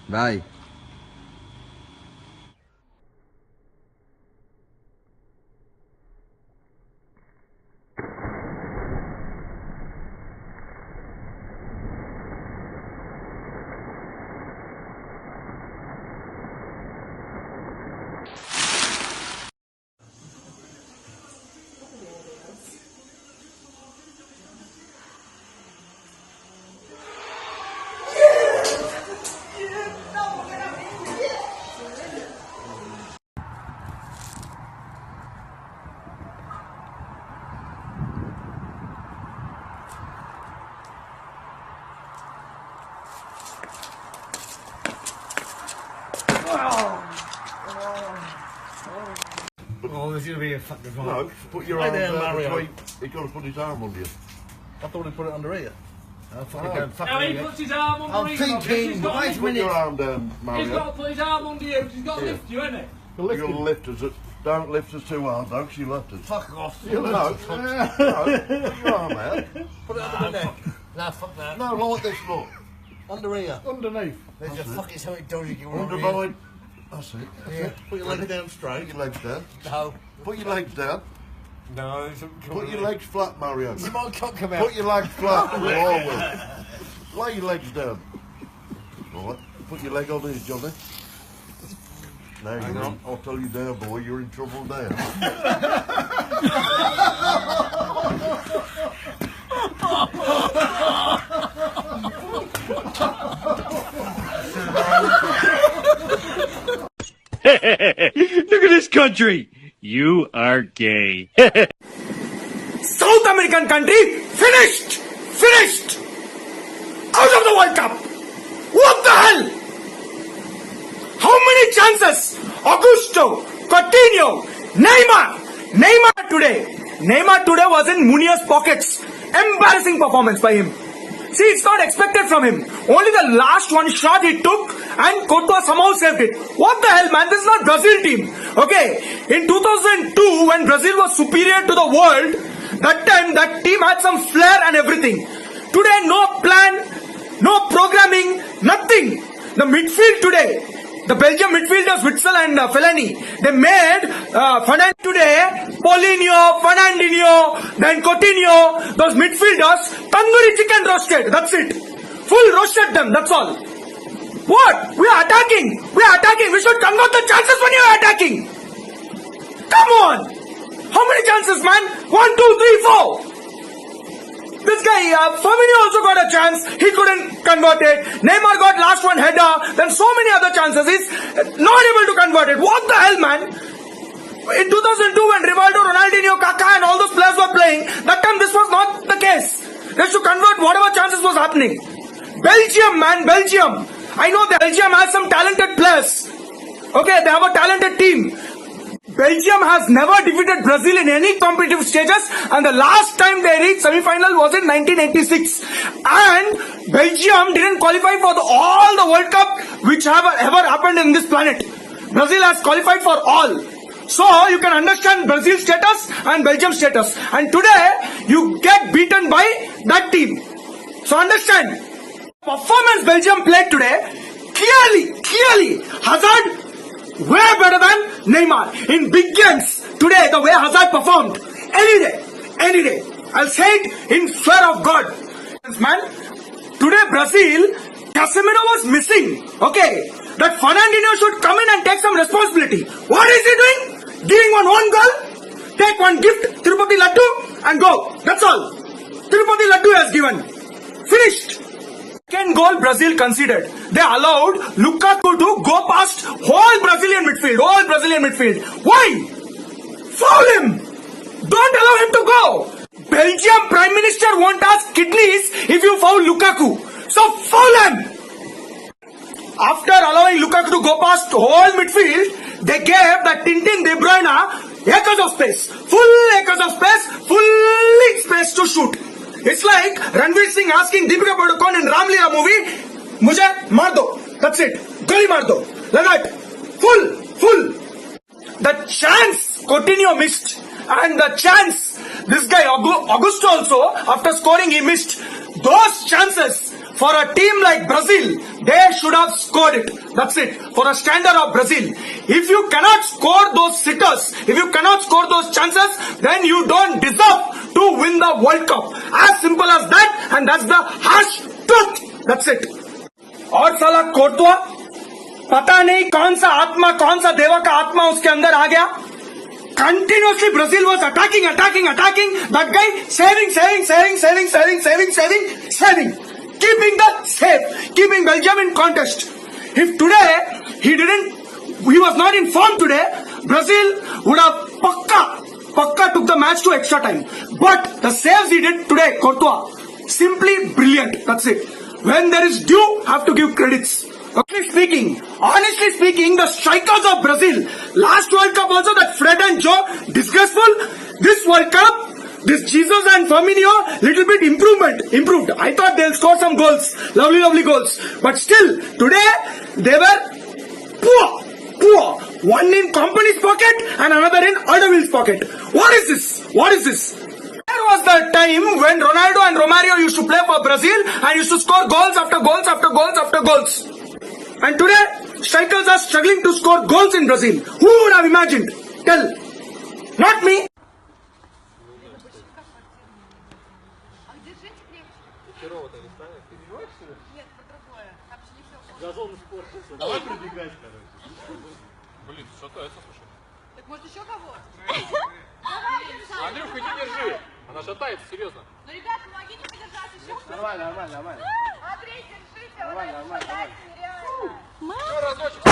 Bye. Oh, there's going to be a fucking fight. No, put your Lay arm down, down Mario. between. He's got to put his arm under you. I thought he put it under here. I'll fucking No. go and fuck Now he you. puts his arm under I'm his thinking, He's got, wait a to, Put your minute. arm down, he's Mario. got to put his arm under you. He's got to Here. lift you, isn't it? You're going to lift us. Don't lift us too hard, though, 'cause you'll have to. Fuck off. No, no, put your arm out. Put it under my neck. No, fuck that. No, like this, look. Under here. Underneath. There's a fucking something dodgy going Under on here. mine. That's it. That's Yeah. it. Put your legs down straight. Put your legs down. No. Put your legs down. No, there's something Put your legs flat, Mario. You might cock come out. Put your legs flat. Or I will. Lay your legs down. Right. Put your leg on here, Johnny. No, you're not. I'll tell you now, boy, you're in trouble now. Look at this country. You are gay. South American country finished! Finished! Out of the World Cup! What the hell? How many chances? Augusto, Coutinho, Neymar today was in Munier's pockets. Embarrassing performance by him. See, it's not expected from him. Only the last one shot he took and Courtois somehow saved it. What the hell, man? This is not Brazil team. Okay, in 2002 when Brazil was superior to the world, that time that team had some flair and everything. Today, no plan, no programming, nothing. The midfield today, the Belgium midfielders Witsel and Fellaini, they made Fernand today, Paulinho, Fernandinho, then Coutinho, those midfielders, tandoori chicken roasted, that's it. Full roasted them, that's all. What? We are attacking. We should convert the chances when you are attacking. Come on. How many chances, man? 1, 2, 3, 4. This guy, Firmino also got a chance. He couldn't convert it. Neymar got last one header. Then so many other chances. He's not able to convert it. What the hell, man? In 2002 when Rivaldo, Ronaldinho, Kaká and all those players were playing, that time this was not the case. They should convert whatever chances was happening. Belgium, man, Belgium. I know that Belgium has some talented players. Okay, they have a talented team. Belgium has never defeated Brazil in any competitive stages, and the last time they reached semi-final was in 1986. And Belgium didn't qualify for all the World Cup which have ever happened in this planet. Brazil has qualified for all. So you can understand Brazil's status and Belgium's status. And today you get beaten by that team. So understand, performance Belgium played today, clearly, Hazard way better than Neymar. In big games today, the way Hazard performed, any day, I'll say it in fear of God. Man, today Brazil, Casemiro was missing. Okay, that Fernandinho should come in and take some responsibility. What is he doing? Giving one goal, take one gift, Tirupati Laddu, and go. That's all. Tirupati Laddu has given. Finished. Second goal Brazil conceded. They allowed Lukaku to go past whole Brazilian midfield. Why? Foul him. Don't allow him to go. Belgium Prime Minister won't ask kidneys if you foul Lukaku. So foul him. After allowing Lukaku to go past whole midfield, they gave that Tintin De Bruyne acres of space. Fully space to shoot. It's like Ranveer Singh asking Deepika Padukone in Ramlila movie, "Mujhe maar do." That's it. Goli maar do. Like that. Full. The chance Coutinho missed and the chance this guy Augusto also, after scoring, he missed those chances. For a team like Brazil, they should have scored it. That's it. For a standard of Brazil, if you cannot score those sitters, if you cannot score those chances, then you don't deserve to win the World Cup. As simple as that, and that's the harsh truth. That's it. और साला Courtois, पता नहीं कौन सा आत्मा, कौन सा देवा का आत्मा उसके अंदर आ गया. Continuously Brazil was attacking. That guy saving. Keeping the safe, keeping Belgium in contest. If today he was not in form today, Brazil would have pakka took the match to extra time. But the saves he did today, Courtois, simply brilliant. That's it. When there is due, have to give credits. Honestly speaking, the strikers of Brazil, last World Cup also, that Fred and Joe, disgraceful. This World Cup, this Jesus and Firmino, little bit improved. I thought they'll score some goals, lovely goals. But still, today, they were poor. One in Company's pocket and another in Alderweireld's pocket. What is this? There was the time when Ronaldo and Romario used to play for Brazil and used to score goals after goals. And today, strikers are struggling to score goals in Brazil. Who would have imagined? Tell. Not me. Давай пробегать, короче. Блин, шатается, слушай. Так может еще кого? Андрюха, не держи. Она шатается, серьезно. Ну, ребят, помогите подержать еще. Нормально. Андрей, держите, он шатается нереально. Еще разочек.